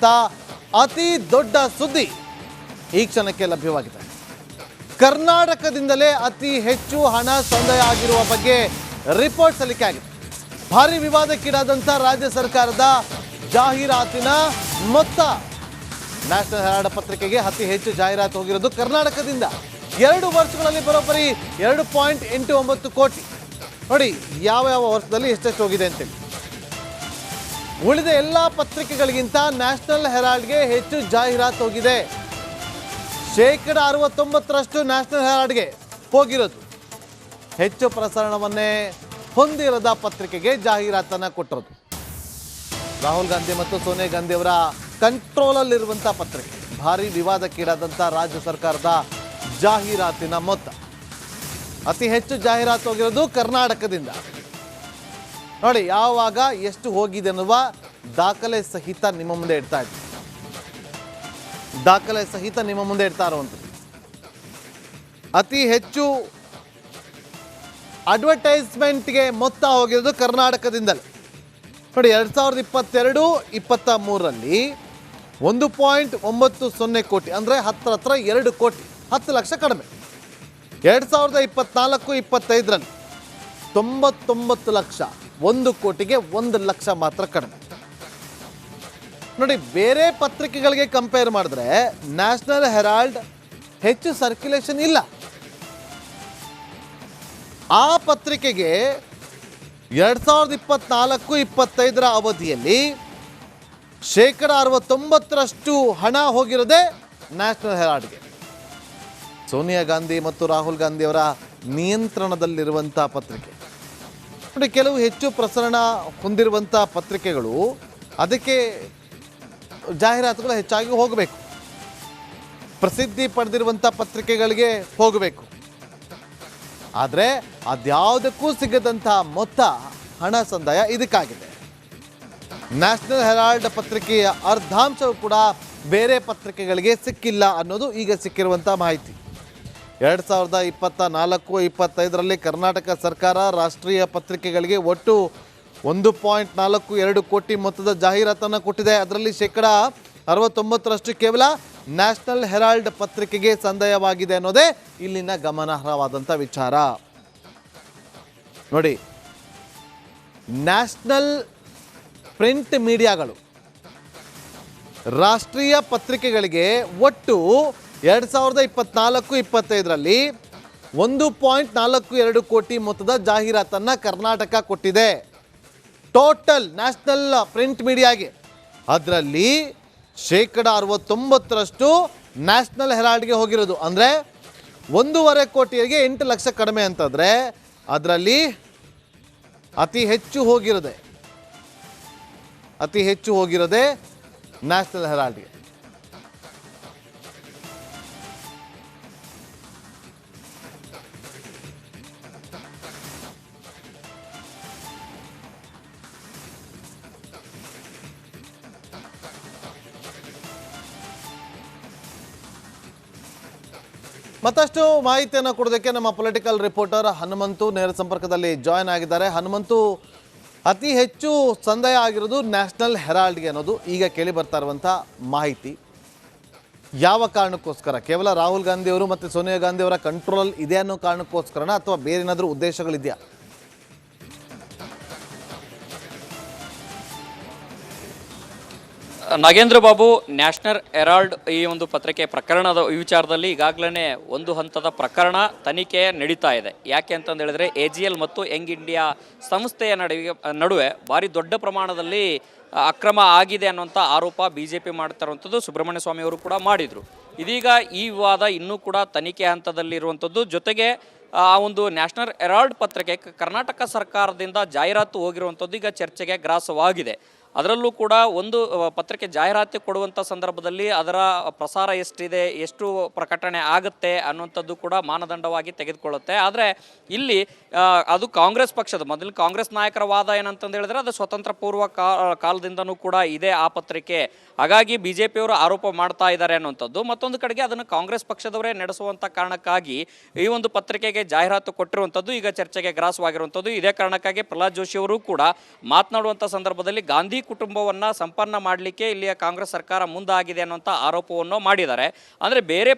ಆಗಿರುವಂಥ ಅತಿ ದೊಡ್ಡ ಸುದ್ದಿ ಈ ಕ್ಷಣಕ್ಕೆ ಲಭ್ಯವಾಗಿದೆ. ಕರ್ನಾಟಕದಿಂದಲೇ ಅತಿ ಹೆಚ್ಚು ಹಣ ಸಂದಾಯ ಆಗಿರುವ ಬಗ್ಗೆ ರಿಪೋರ್ಟ್ ಸಲ್ಲಿಕೆ ಆಗಿದೆ. ಭಾರಿ ವಿವಾದಕ್ಕೀಡಾದಂಥ ರಾಜ್ಯ ಸರ್ಕಾರದ ಜಾಹೀರಾತಿನ ಮೊತ್ತ ನ್ಯಾಷನಲ್ ಹೆರಾಲ್ಡ್ ಪತ್ರಿಕೆಗೆ ಅತಿ ಹೆಚ್ಚು ಜಾಹೀರಾತು ಹೋಗಿರೋದು ಕರ್ನಾಟಕದಿಂದ. 2 ವರ್ಷಗಳಲ್ಲಿ ಬರೋಬ್ಬರಿ 2.89 ಕೋಟಿ. ನೋಡಿ ಯಾವ ವರ್ಷದಲ್ಲಿ ಎಷ್ಟೆಷ್ಟು ಹೋಗಿದೆ ಅಂತೇಳಿ. ಉಳಿದ ಎಲ್ಲ ಪತ್ರಿಕೆಗಳಿಗಿಂತ ನ್ಯಾಷನಲ್ ಹೆರಾಲ್ಡ್ಗೆ ಹೆಚ್ಚು ಜಾಹೀರಾತು ಹೋಗಿದೆ. 69% ನ್ಯಾಷನಲ್ ಹೆರಾಲ್ಡ್ಗೆ ಹೋಗಿರೋದು. ಹೆಚ್ಚು ಪ್ರಸರಣವನ್ನೇ ಹೊಂದಿರದ ಪತ್ರಿಕೆಗೆ ಜಾಹೀರಾತನ್ನು ಕೊಟ್ಟಿರೋದು. ರಾಹುಲ್ ಗಾಂಧಿ ಮತ್ತು ಸೋನಿಯಾ ಗಾಂಧಿ ಅವರ ಕಂಟ್ರೋಲಲ್ಲಿರುವಂಥ ಪತ್ರಿಕೆ. ಭಾರಿ ವಿವಾದಕ್ಕೀಡಾದಂಥ ರಾಜ್ಯ ಸರ್ಕಾರದ ಜಾಹೀರಾತಿನ ಮೊತ್ತ ಅತಿ ಹೆಚ್ಚು ಜಾಹೀರಾತು ಹೋಗಿರೋದು ಕರ್ನಾಟಕದಿಂದ. ನೋಡಿ ಯಾವಾಗ ಎಷ್ಟು ಹೋಗಿದೆ ಅನ್ನುವ ದಾಖಲೆ ಸಹಿತ ನಿಮ್ಮ ಮುಂದೆ ಇಡ್ತಾ ಇದ್ದೀವಿ. ದಾಖಲೆ ಸಹಿತ ನಿಮ್ಮ ಮುಂದೆ ಇಡ್ತಾ ಇರುವಂಥದ್ದು. ಅತಿ ಹೆಚ್ಚು ಅಡ್ವರ್ಟೈಸ್ಮೆಂಟ್ಗೆ ಮೊತ್ತ ಹೋಗಿರೋದು ಕರ್ನಾಟಕದಿಂದಲೇ. ನೋಡಿ 2022-23ರಲ್ಲಿ 1.90 ಕೋಟಿ, ಅಂದರೆ ಹತ್ರ 2 ಕೋಟಿ, 10 ಲಕ್ಷ ಕಡಿಮೆ. 2024-25ರಲ್ಲಿ 99 ಲಕ್ಷ, 1 ಕೋಟಿಗೆ 1 ಲಕ್ಷ ಮಾತ್ರ ಕಡಿಮೆ. ನೋಡಿ ಬೇರೆ ಪತ್ರಿಕೆಗಳಿಗೆ ಕಂಪೇರ್ ಮಾಡಿದ್ರೆ ನ್ಯಾಷನಲ್ ಹೆರಾಲ್ಡ್ ಹೆಚ್ಚು ಸರ್ಕ್ಯುಲೇಷನ್ ಇಲ್ಲ. ಆ ಪತ್ರಿಕೆಗೆ 2024-25ರ ಅವಧಿಯಲ್ಲಿ 69% ಹಣ ಹೋಗಿರೋದೇ ನ್ಯಾಷನಲ್ ಹೆರಾಲ್ಡ್ಗೆ. ಸೋನಿಯಾ ಗಾಂಧಿ ಮತ್ತು ರಾಹುಲ್ ಗಾಂಧಿ ಅವರ ನಿಯಂತ್ರಣದಲ್ಲಿರುವಂಥ ಪತ್ರಿಕೆ. ನೋಡಿ ಕೆಲವು ಹೆಚ್ಚು ಪ್ರಸರಣ ಹೊಂದಿರುವಂಥ ಪತ್ರಿಕೆಗಳು ಅದಕ್ಕೆ ಜಾಹೀರಾತುಗಳು ಹೆಚ್ಚಾಗಿ ಹೋಗಬೇಕು. ಪ್ರಸಿದ್ಧಿ ಪಡೆದಿರುವಂಥ ಪತ್ರಿಕೆಗಳಿಗೆ ಹೋಗಬೇಕು. ಆದರೆ ಅದ್ಯಾವುದಕ್ಕೂ ಸಿಗದಂಥ ಮೊತ್ತ ಹಣ ಸಂದಾಯ ಇದಕ್ಕಾಗಿದೆ. ನ್ಯಾಷನಲ್ ಹೆರಾಲ್ಡ್ ಪತ್ರಿಕೆಯ ಅರ್ಧಾಂಶವು ಕೂಡ ಬೇರೆ ಪತ್ರಿಕೆಗಳಿಗೆ ಸಿಕ್ಕಿಲ್ಲ ಅನ್ನೋದು ಈಗ ಸಿಕ್ಕಿರುವಂಥ ಮಾಹಿತಿ. 2024-25ರಲ್ಲಿ ಕರ್ನಾಟಕ ಸರ್ಕಾರ ರಾಷ್ಟ್ರೀಯ ಪತ್ರಿಕೆಗಳಿಗೆ ಒಟ್ಟು 1.42 ಕೋಟಿ ಮೊತ್ತದ ಜಾಹೀರಾತನ್ನು ಕೊಟ್ಟಿದೆ. ಅದರಲ್ಲಿ 69% ಕೇವಲ ನ್ಯಾಷನಲ್ ಹೆರಾಲ್ಡ್ ಪತ್ರಿಕೆಗೆ ಸಂದಾಯವಾಗಿದೆ ಅನ್ನೋದೇ ಇಲ್ಲಿನ ಗಮನಾರ್ಹವಾದಂಥ ವಿಚಾರ. ನೋಡಿ ನ್ಯಾಷನಲ್ ಪ್ರಿಂಟ್ ಮೀಡಿಯಾಗಳು ರಾಷ್ಟ್ರೀಯ ಪತ್ರಿಕೆಗಳಿಗೆ ಒಟ್ಟು 2024-25ರಲ್ಲಿ 1.42 ಕೋಟಿ ಮೊತ್ತದ ಜಾಹೀರಾತನ್ನು ಕರ್ನಾಟಕ ಕೊಟ್ಟಿದೆ. ಟೋಟಲ್ ನ್ಯಾಷನಲ್ ಪ್ರಿಂಟ್ ಮೀಡಿಯಾಗೆ. ಅದರಲ್ಲಿ 69% ನ್ಯಾಷನಲ್ ಹೆರಾಲ್ಡ್ಗೆ ಹೋಗಿರೋದು. ಅಂದರೆ 1.5 ಕೋಟಿಗೆ 8 ಲಕ್ಷ ಕಡಿಮೆ ಅಂತಂದರೆ ಅದರಲ್ಲಿ ಅತಿ ಹೆಚ್ಚು ಹೋಗಿರೋದೇ ನ್ಯಾಷನಲ್ ಹೆರಾಲ್ಡ್ಗೆ. ಮತ್ತಷ್ಟು ಮಾಹಿತಿಯನ್ನು ಕೊಡೋದಕ್ಕೆ ನಮ್ಮ ಪೊಲಿಟಿಕಲ್ ರಿಪೋರ್ಟರ್ ಹನುಮಂತು ನೇರ ಸಂಪರ್ಕದಲ್ಲಿ ಜಾಯ್ನ್ ಆಗಿದ್ದಾರೆ. ಹನುಮಂತು, ಅತಿ ಹೆಚ್ಚು ಸಂದಾಯ ಆಗಿರೋದು ನ್ಯಾಷನಲ್ ಹೆರಾಲ್ಡ್ಗೆ ಅನ್ನೋದು ಈಗ ಕೇಳಿ ಬರ್ತಾ ಇರುವಂಥ ಮಾಹಿತಿ. ಯಾವ ಕಾರಣಕ್ಕೋಸ್ಕರ? ಕೇವಲ ರಾಹುಲ್ ಗಾಂಧಿ ಅವರು ಮತ್ತು ಸೋನಿಯಾ ಗಾಂಧಿ ಅವರ ಕಂಟ್ರೋಲ್ ಇದೆ ಅನ್ನೋ ಕಾರಣಕ್ಕೋಸ್ಕರನ ಅಥವಾ ಬೇರೆ ಏನಾದರೂ ಉದ್ದೇಶಗಳಿದೆಯಾ? ನಾಗೇಂದ್ರ ಬಾಬು, ನ್ಯಾಷನಲ್ ಹೆರಾಲ್ಡ್ ಈ ಒಂದು ಪತ್ರಿಕೆ ಪ್ರಕರಣದ ವಿಚಾರದಲ್ಲಿ ಈಗಾಗಲೇ ಒಂದು ಹಂತದ ಪ್ರಕರಣ ತನಿಖೆ ನಡೀತಾ ಇದೆ. ಯಾಕೆ ಅಂತಂದು ಹೇಳಿದ್ರೆ AGL ಮತ್ತು ಯಂಗ್ ಇಂಡಿಯಾ ಸಂಸ್ಥೆಯ ನಡುವೆ ಭಾರಿ ದೊಡ್ಡ ಪ್ರಮಾಣದಲ್ಲಿ ಅಕ್ರಮ ಆಗಿದೆ ಅನ್ನುವಂಥ ಆರೋಪ BJP ಮಾಡ್ತಾ ಇರುವಂಥದ್ದು ಸುಬ್ರಹ್ಮಣ್ಯ ಸ್ವಾಮಿ ಅವರು ಕೂಡ ಮಾಡಿದರು. ಇದೀಗ ಈ ವಿವಾದ ಇನ್ನೂ ಕೂಡ ತನಿಖೆ ಹಂತದಲ್ಲಿರುವಂಥದ್ದು. ಜೊತೆಗೆ ಆ ಒಂದು ನ್ಯಾಷನಲ್ ಹೆರಾಲ್ಡ್ ಪತ್ರಿಕೆ ಕರ್ನಾಟಕ ಸರ್ಕಾರದಿಂದ ಜಾಹೀರಾತು ಹೋಗಿರುವಂಥದ್ದು ಈಗ ಚರ್ಚೆಗೆ ಗ್ರಾಸವಾಗಿದೆ. ಅದರಲ್ಲೂ ಕೂಡ ಒಂದು ಪತ್ರಿಕೆ ಜಾಹೀರಾತು ಕೊಡುವಂಥ ಸಂದರ್ಭದಲ್ಲಿ ಅದರ ಪ್ರಸಾರ ಎಷ್ಟಿದೆ, ಎಷ್ಟು ಪ್ರಕಟಣೆ ಆಗುತ್ತೆ ಅನ್ನುವಂಥದ್ದು ಕೂಡ ಮಾನದಂಡವಾಗಿ ತೆಗೆದುಕೊಳ್ಳುತ್ತೆ. ಆದರೆ ಇಲ್ಲಿ ಅದು ಕಾಂಗ್ರೆಸ್ ಪಕ್ಷದ ಮೊದಲು ಕಾಂಗ್ರೆಸ್ ನಾಯಕರ ವಾದ ಏನಂತಂದು ಹೇಳಿದ್ರೆ ಅದು ಸ್ವತಂತ್ರ ಪೂರ್ವ ಕಾಲದಿಂದನೂ ಕೂಡ ಇದೆ ಆ ಪತ್ರಿಕೆ, ಹಾಗಾಗಿ BJPಯವರು ಆರೋಪ ಮಾಡ್ತಾ ಇದ್ದಾರೆ ಅನ್ನುವಂಥದ್ದು. ಮತ್ತೊಂದು ಕಡೆಗೆ ಅದನ್ನು ಕಾಂಗ್ರೆಸ್ ಪಕ್ಷದವರೇ ನಡೆಸುವಂಥ ಕಾರಣಕ್ಕಾಗಿ ಈ ಒಂದು ಪತ್ರಿಕೆಗೆ ಜಾಹೀರಾತು ಕೊಟ್ಟಿರುವಂಥದ್ದು ಈಗ ಚರ್ಚೆಗೆ ಗ್ರಾಸವಾಗಿರುವಂಥದ್ದು. ಇದೇ ಕಾರಣಕ್ಕಾಗಿ ಪ್ರಹ್ಲಾದ್ ಜೋಶಿ ಅವರು ಕೂಡ ಮಾತನಾಡುವಂಥ ಸಂದರ್ಭದಲ್ಲಿ ಗಾಂಧಿ ಕುಟುಂಬವನ್ನು ಸಂಪನ್ನ ಮಾಡಲಿಕ್ಕೆ ಇಲ್ಲಿಯ ಕಾಂಗ್ರೆಸ್ ಸರ್ಕಾರ ಮುಂದಾಗಿದೆ ಅನ್ನುವಂಥ ಆರೋಪವನ್ನು ಮಾಡಿದ್ದಾರೆ. ಅಂದರೆ ಬೇರೆ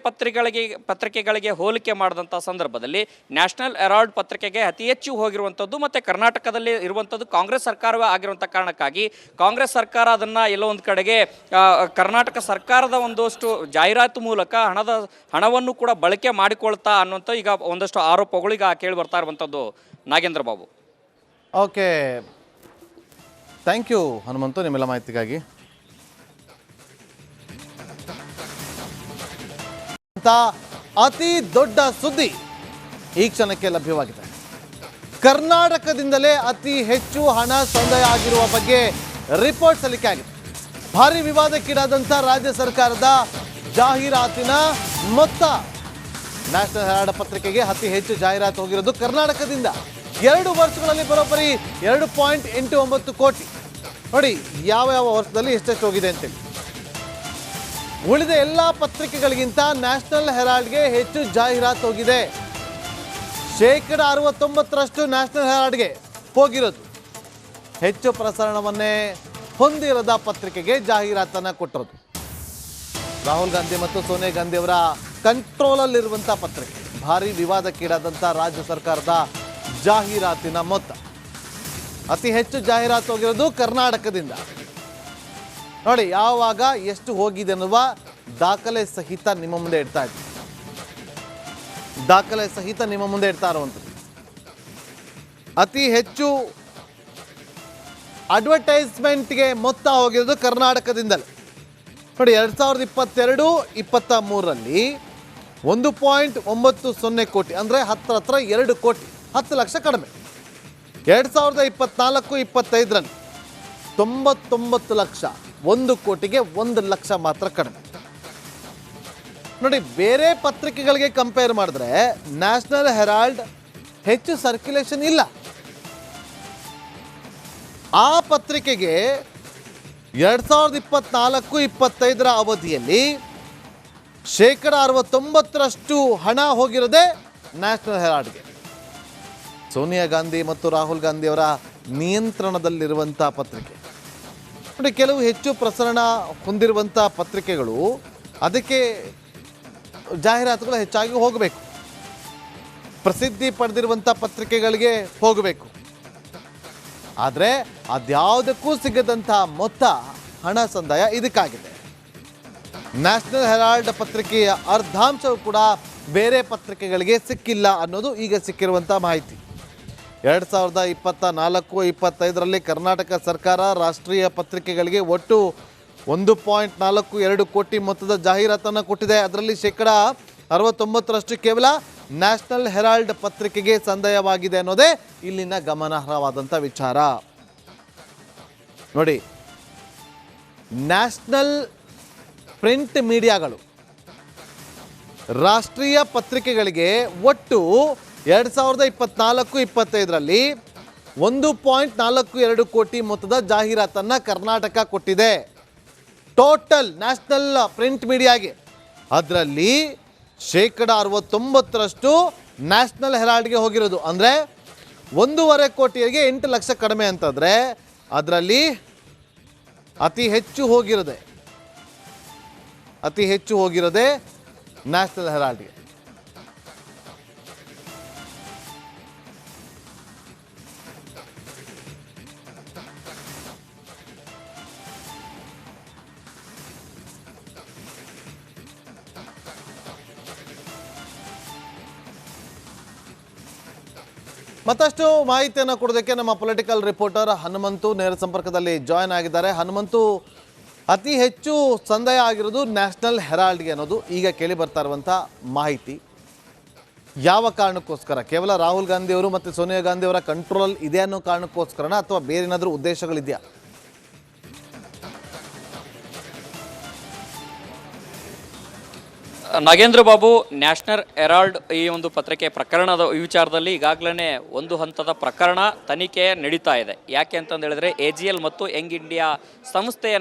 ಪತ್ರಿಕೆಗಳಿಗೆ ಹೋಲಿಕೆ ಮಾಡಿದಂಥ ಸಂದರ್ಭದಲ್ಲಿ ನ್ಯಾಷನಲ್ ಹೆರಾಲ್ಡ್ ಪತ್ರಿಕೆಗೆ ಅತಿ ಹೆಚ್ಚು ಹೋಗಿರುವಂಥದ್ದು ಮತ್ತು ಕರ್ನಾಟಕದಲ್ಲಿ ಇರುವಂಥದ್ದು ಕಾಂಗ್ರೆಸ್ ಸರ್ಕಾರವೇ ಆಗಿರುವಂಥ ಕಾರಣಕ್ಕಾಗಿ ಕಾಂಗ್ರೆಸ್ ಸರ್ಕಾರ ಅದನ್ನು ಎಲ್ಲೋ ಒಂದು ಕಡೆಗೆ ಕರ್ನಾಟಕ ಸರ್ಕಾರದ ಒಂದಷ್ಟು ಜಾಹೀರಾತು ಮೂಲಕ ಹಣವನ್ನು ಕೂಡ ಬಳಕೆ ಮಾಡಿಕೊಳ್ತಾ ಅನ್ನುವಂಥ ಈಗ ಒಂದಷ್ಟು ಆರೋಪಗಳು ಈಗ ಕೇಳಿ ಬರ್ತಾ ಇರುವಂಥದ್ದು. Nagendra Babu. Okay, thank you Hanumanthu ನಿಮ್ಮೆಲ್ಲ ಮಾಹಿತಿಗಾಗಿ. ಅತಿ ದೊಡ್ಡ ಸುದ್ದಿ ಈ ಕ್ಷಣಕ್ಕೆ ಲಭ್ಯವಾಗಿದೆ. ಕರ್ನಾಟಕದಿಂದಲೇ ಅತಿ ಹೆಚ್ಚು ಹಣ ಸಂದಾಯ ಆಗಿರುವ ಬಗ್ಗೆ ರಿಪೋರ್ಟ್ ಸಲ್ಲಿಕೆ ಆಗಿದೆ. ಭಾರಿ ವಿವಾದಕ್ಕೀಡಾದಂಥ ರಾಜ್ಯ ಸರ್ಕಾರದ ಜಾಹೀರಾತಿನ ಮೊತ್ತ. ನ್ಯಾಷನಲ್ ಹೆರಾಲ್ಡ್ ಪತ್ರಿಕೆಗೆ ಅತಿ ಹೆಚ್ಚು ಜಾಹೀರಾತು ಹೋಗಿರೋದು ಕರ್ನಾಟಕದಿಂದ. 2 ವರ್ಷಗಳಲ್ಲಿ ಬರೋಬ್ಬರಿ 2.89 ಕೋಟಿ. ನೋಡಿ ಯಾವ ವರ್ಷದಲ್ಲಿ ಎಷ್ಟೆಷ್ಟು ಹೋಗಿದೆ ಅಂತೇಳಿ. ಉಳಿದ ಎಲ್ಲ ಪತ್ರಿಕೆಗಳಿಗಿಂತ ನ್ಯಾಷನಲ್ ಹೆರಾಲ್ಡ್ಗೆ ಹೆಚ್ಚು ಜಾಹೀರಾತು ಹೋಗಿದೆ. 69% ನ್ಯಾಷನಲ್ ಹೆರಾಲ್ಡ್ಗೆ ಹೋಗಿರೋದು. ಹೆಚ್ಚು ಪ್ರಸರಣವನ್ನೇ ಹೊಂದಿರದ ಪತ್ರಿಕೆಗೆ ಜಾಹೀರಾತನ್ನು ಕೊಟ್ಟಿರೋದು. ರಾಹುಲ್ ಗಾಂಧಿ ಮತ್ತು ಸೋನಿಯಾ ಗಾಂಧಿ ಅವರ ಕಂಟ್ರೋಲಲ್ಲಿರುವಂಥ ಪತ್ರಿಕೆ. ಭಾರಿ ವಿವಾದಕ್ಕೀಡಾದಂಥ ರಾಜ್ಯ ಸರ್ಕಾರದ ಜಾಹೀರಾತಿನ ಮೊತ್ತ. ಅತಿ ಹೆಚ್ಚು ಜಾಹೀರಾತು ಹೋಗಿರೋದು ಕರ್ನಾಟಕದಿಂದ. ನೋಡಿ ಯಾವಾಗ ಎಷ್ಟು ಹೋಗಿದೆ ಅನ್ನುವ ದಾಖಲೆ ಸಹಿತ ನಿಮ್ಮ ಮುಂದೆ ಇಡ್ತಾ ಇದ್ದೀವಿ. ದಾಖಲೆ ಸಹಿತ ನಿಮ್ಮ ಮುಂದೆ ಇಡ್ತಾ ಇರುವಂಥದ್ದು. ಅತಿ ಹೆಚ್ಚು ಅಡ್ವರ್ಟೈಸ್ಮೆಂಟ್ಗೆ ಮೊತ್ತ ಹೋಗಿರೋದು ಕರ್ನಾಟಕದಿಂದಲೇ. ನೋಡಿ 2022-23ರಲ್ಲಿ 1.90 ಕೋಟಿ, ಅಂದರೆ ಹತ್ರ 2 ಕೋಟಿ, 10 ಲಕ್ಷ ಕಡಿಮೆ. 2024-25ರಲ್ಲಿ 99 ಲಕ್ಷ, 1 ಕೋಟಿಗೆ 1 ಲಕ್ಷ ಮಾತ್ರ ಕಡಿಮೆ. ನೋಡಿ ಬೇರೆ ಪತ್ರಿಕೆಗಳಿಗೆ ಕಂಪೇರ್ ಮಾಡಿದ್ರೆ ನ್ಯಾಷನಲ್ ಹೆರಾಲ್ಡ್ ಹೆಚ್ಚು ಸರ್ಕ್ಯುಲೇಷನ್ ಇಲ್ಲ. ಆ ಪತ್ರಿಕೆಗೆ 2024-25ರ ಅವಧಿಯಲ್ಲಿ 69% ಹಣ ಹೋಗಿರೋದೇ ನ್ಯಾಷನಲ್ ಹೆರಾಲ್ಡ್ಗೆ. ಸೋನಿಯಾ ಗಾಂಧಿ ಮತ್ತು ರಾಹುಲ್ ಗಾಂಧಿ ಅವರ ನಿಯಂತ್ರಣದಲ್ಲಿರುವಂಥ ಪತ್ರಿಕೆ. ನೋಡಿ ಕೆಲವು ಹೆಚ್ಚು ಪ್ರಸರಣ ಹೊಂದಿರುವಂಥ ಪತ್ರಿಕೆಗಳು ಅದಕ್ಕೆ ಜಾಹೀರಾತುಗಳು ಹೆಚ್ಚಾಗಿ ಹೋಗಬೇಕು. ಪ್ರಸಿದ್ಧಿ ಪಡೆದಿರುವಂಥ ಪತ್ರಿಕೆಗಳಿಗೆ ಹೋಗಬೇಕು. ಆದರೆ ಅದ್ಯಾವುದಕ್ಕೂ ಸಿಗದಂಥ ಮೊತ್ತ ಹಣ ಸಂದಾಯ ಇದಕ್ಕಾಗಿದೆ. ನ್ಯಾಷನಲ್ ಹೆರಾಲ್ಡ್ ಪತ್ರಿಕೆಯ ಅರ್ಧಾಂಶವು ಕೂಡ ಬೇರೆ ಪತ್ರಿಕೆಗಳಿಗೆ ಸಿಕ್ಕಿಲ್ಲ ಅನ್ನೋದು ಈಗ ಸಿಕ್ಕಿರುವಂಥ ಮಾಹಿತಿ. 2024-25ರಲ್ಲಿ ಕರ್ನಾಟಕ ಸರ್ಕಾರ ರಾಷ್ಟ್ರೀಯ ಪತ್ರಿಕೆಗಳಿಗೆ ಒಟ್ಟು 1.42 ಕೋಟಿ ಮೊತ್ತದ ಜಾಹೀರಾತನ್ನು ಕೊಟ್ಟಿದೆ. ಅದರಲ್ಲಿ 69% ಕೇವಲ ನ್ಯಾಷನಲ್ ಹೆರಾಲ್ಡ್ ಪತ್ರಿಕೆಗೆ ಸಂದಾಯವಾಗಿದೆ ಅನ್ನೋದೇ ಇಲ್ಲಿನ ಗಮನಾರ್ಹವಾದಂಥ ವಿಚಾರ. ನೋಡಿ ನ್ಯಾಷನಲ್ ಪ್ರಿಂಟ್ ಮೀಡಿಯಾಗಳು ರಾಷ್ಟ್ರೀಯ ಪತ್ರಿಕೆಗಳಿಗೆ ಒಟ್ಟು 2024-25ರಲ್ಲಿ 1.42 ಕೋಟಿ ಮೊತ್ತದ ಜಾಹೀರಾತನ್ನು ಕರ್ನಾಟಕ ಕೊಟ್ಟಿದೆ. ಟೋಟಲ್ ನ್ಯಾಷನಲ್ ಪ್ರಿಂಟ್ ಮೀಡಿಯಾಗೆ. ಅದರಲ್ಲಿ 69% ನ್ಯಾಷನಲ್ ಹೆರಾಲ್ಡ್ಗೆ ಹೋಗಿರೋದು. ಅಂದರೆ 1.5 ಕೋಟಿಗೆ 8 ಲಕ್ಷ ಕಡಿಮೆ ಅಂತಂದರೆ ಅದರಲ್ಲಿ ಅತಿ ಹೆಚ್ಚು ಹೋಗಿರೋದೇ ನ್ಯಾಷನಲ್ ಹೆರಾಲ್ಡ್ಗೆ. ಮತ್ತಷ್ಟು ಮಾಹಿತಿಯನ್ನು ಕೊಡೋದಕ್ಕೆ ನಮ್ಮ ಪೊಲಿಟಿಕಲ್ ರಿಪೋರ್ಟರ್ ಹನುಮಂತು ನೇರ ಸಂಪರ್ಕದಲ್ಲಿ ಜಾಯ್ನ್ ಆಗಿದ್ದಾರೆ. ಹನುಮಂತು, ಅತಿ ಹೆಚ್ಚು ಸಂದಾಯ ಆಗಿರೋದು ನ್ಯಾಷನಲ್ ಹೆರಾಲ್ಡ್ಗೆ ಅನ್ನೋದು ಈಗ ಕೇಳಿ ಬರ್ತಾ ಇರುವಂಥ ಮಾಹಿತಿ. ಯಾವ ಕಾರಣಕ್ಕೋಸ್ಕರ? ಕೇವಲ ರಾಹುಲ್ ಗಾಂಧಿ ಅವರು ಮತ್ತು ಸೋನಿಯಾ ಗಾಂಧಿ ಅವರ ಕಂಟ್ರೋಲ್ ಇದೆ ಅನ್ನೋ ಕಾರಣಕ್ಕೋಸ್ಕರನ ಅಥವಾ ಬೇರೆ ಏನಾದರೂ ಉದ್ದೇಶಗಳಿದೆಯಾ? ನಾಗೇಂದ್ರ ಬಾಬು, ನ್ಯಾಷನಲ್ ಹೆರಾಲ್ಡ್ ಈ ಒಂದು ಪತ್ರಿಕೆ ಪ್ರಕರಣದ ವಿಚಾರದಲ್ಲಿ ಈಗಾಗಲೇ ಒಂದು ಹಂತದ ಪ್ರಕರಣ ತನಿಖೆ ನಡೀತಾ ಇದೆ. ಯಾಕೆ ಅಂತಂದು ಹೇಳಿದ್ರೆ AGL ಮತ್ತು ಯಂಗ್ ಇಂಡಿಯಾ ಸಂಸ್ಥೆಯ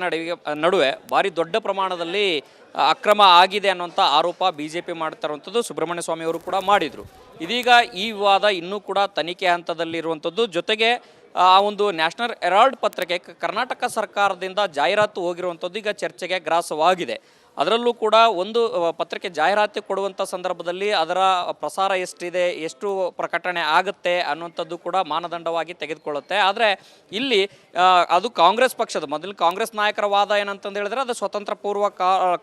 ನಡುವೆ ಭಾರಿ ದೊಡ್ಡ ಪ್ರಮಾಣದಲ್ಲಿ ಅಕ್ರಮ ಆಗಿದೆ ಅನ್ನುವಂಥ ಆರೋಪ BJP ಮಾಡ್ತಾ ಇರುವಂಥದ್ದು ಸುಬ್ರಹ್ಮಣ್ಯ ಸ್ವಾಮಿ ಅವರು ಕೂಡ ಮಾಡಿದರು. ಇದೀಗ ಈ ವಿವಾದ ಇನ್ನೂ ಕೂಡ ತನಿಖೆ ಹಂತದಲ್ಲಿರುವಂಥದ್ದು. ಜೊತೆಗೆ ಆ ಒಂದು ನ್ಯಾಷನಲ್ ಹೆರಾಲ್ಡ್ ಪತ್ರಿಕೆ ಕರ್ನಾಟಕ ಸರ್ಕಾರದಿಂದ ಜಾಹೀರಾತು ಹೋಗಿರುವಂಥದ್ದು ಈಗ ಚರ್ಚೆಗೆ ಗ್ರಾಸವಾಗಿದೆ. ಅದರಲ್ಲೂ ಕೂಡ ಒಂದು ಪತ್ರಿಕೆ ಜಾಹೀರಾತು ಕೊಡುವಂಥ ಸಂದರ್ಭದಲ್ಲಿ ಅದರ ಪ್ರಸಾರ ಎಷ್ಟಿದೆ, ಎಷ್ಟು ಪ್ರಕಟಣೆ ಆಗುತ್ತೆ ಅನ್ನುವಂಥದ್ದು ಕೂಡ ಮಾನದಂಡವಾಗಿ ತೆಗೆದುಕೊಳ್ಳುತ್ತೆ. ಆದರೆ ಇಲ್ಲಿ ಅದು ಕಾಂಗ್ರೆಸ್ ಪಕ್ಷದ ಮೊದಲು ಕಾಂಗ್ರೆಸ್ ನಾಯಕರ ವಾದ ಏನಂತಂದು ಹೇಳಿದ್ರೆ ಅದು ಸ್ವತಂತ್ರ ಪೂರ್ವ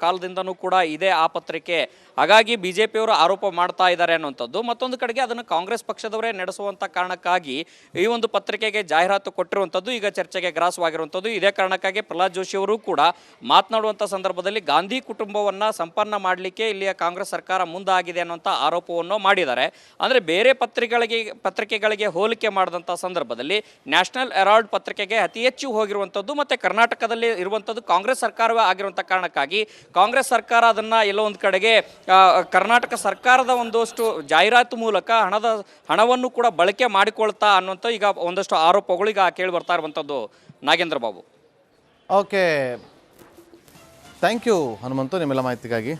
ಕಾಲದಿಂದನೂ ಕೂಡ ಇದೆ ಆ ಪತ್ರಿಕೆ, ಹಾಗಾಗಿ ಬಿ ಜೆ ಪಿಯವರು ಆರೋಪ ಮಾಡ್ತಾ ಇದ್ದಾರೆ ಅನ್ನುವಂಥದ್ದು. ಮತ್ತೊಂದು ಕಡೆಗೆ ಅದನ್ನು ಕಾಂಗ್ರೆಸ್ ಪಕ್ಷದವರೇ ನಡೆಸುವಂಥ ಕಾರಣಕ್ಕಾಗಿ ಈ ಒಂದು ಪತ್ರಿಕೆಗೆ ಜಾಹೀರಾತು ಕೊಟ್ಟಿರುವಂಥದ್ದು ಈಗ ಚರ್ಚೆಗೆ ಗ್ರಾಸವಾಗಿರುವಂಥದ್ದು. ಇದೇ ಕಾರಣಕ್ಕಾಗಿ ಪ್ರಹ್ಲಾದ್ ಜೋಶಿ ಅವರು ಕೂಡ ಮಾತನಾಡುವಂಥ ಸಂದರ್ಭದಲ್ಲಿ ಗಾಂಧಿ ಕುಟುಂಬವನ್ನು ಸಂಪನ್ನ ಮಾಡಲಿಕ್ಕೆ ಇಲ್ಲಿಯ ಕಾಂಗ್ರೆಸ್ ಸರ್ಕಾರ ಮುಂದಾಗಿದೆ ಅನ್ನುವಂಥ ಆರೋಪವನ್ನು ಮಾಡಿದ್ದಾರೆ. ಅಂದರೆ ಬೇರೆ ಪತ್ರಿಕೆಗಳಿಗೆ ಹೋಲಿಕೆ ಮಾಡಿದಂಥ ಸಂದರ್ಭದಲ್ಲಿ ನ್ಯಾಷನಲ್ ಹೆರಾಲ್ಡ್ ಪತ್ರಿಕೆಗೆ ಅತಿ ಹೆಚ್ಚು ಹೋಗಿರುವಂಥದ್ದು ಮತ್ತು ಕರ್ನಾಟಕದಲ್ಲಿ ಇರುವಂಥದ್ದು ಕಾಂಗ್ರೆಸ್ ಸರ್ಕಾರವೇ ಆಗಿರುವಂಥ ಕಾರಣಕ್ಕಾಗಿ ಕಾಂಗ್ರೆಸ್ ಸರ್ಕಾರ ಅದನ್ನು ಎಲ್ಲೋ ಒಂದು ಕಡೆಗೆ ಕರ್ನಾಟಕ ಸರ್ಕಾರದ ಒಂದಷ್ಟು ಜಾಹೀರಾತು ಮೂಲಕ ಹಣವನ್ನು ಕೂಡ ಬಳಕೆ ಮಾಡಿಕೊಳ್ತಾ ಅನ್ನುವಂಥ ಈಗ ಒಂದಷ್ಟು ಆರೋಪಗಳು ಈಗ ಕೇಳಿ ಬರ್ತಾ ಇರುವಂಥದ್ದು. Nagendra Babu. Okay, thank you Hanumanthu ನಿಮ್ಮೆಲ್ಲ ಮಾಹಿತಿಗಾಗಿ.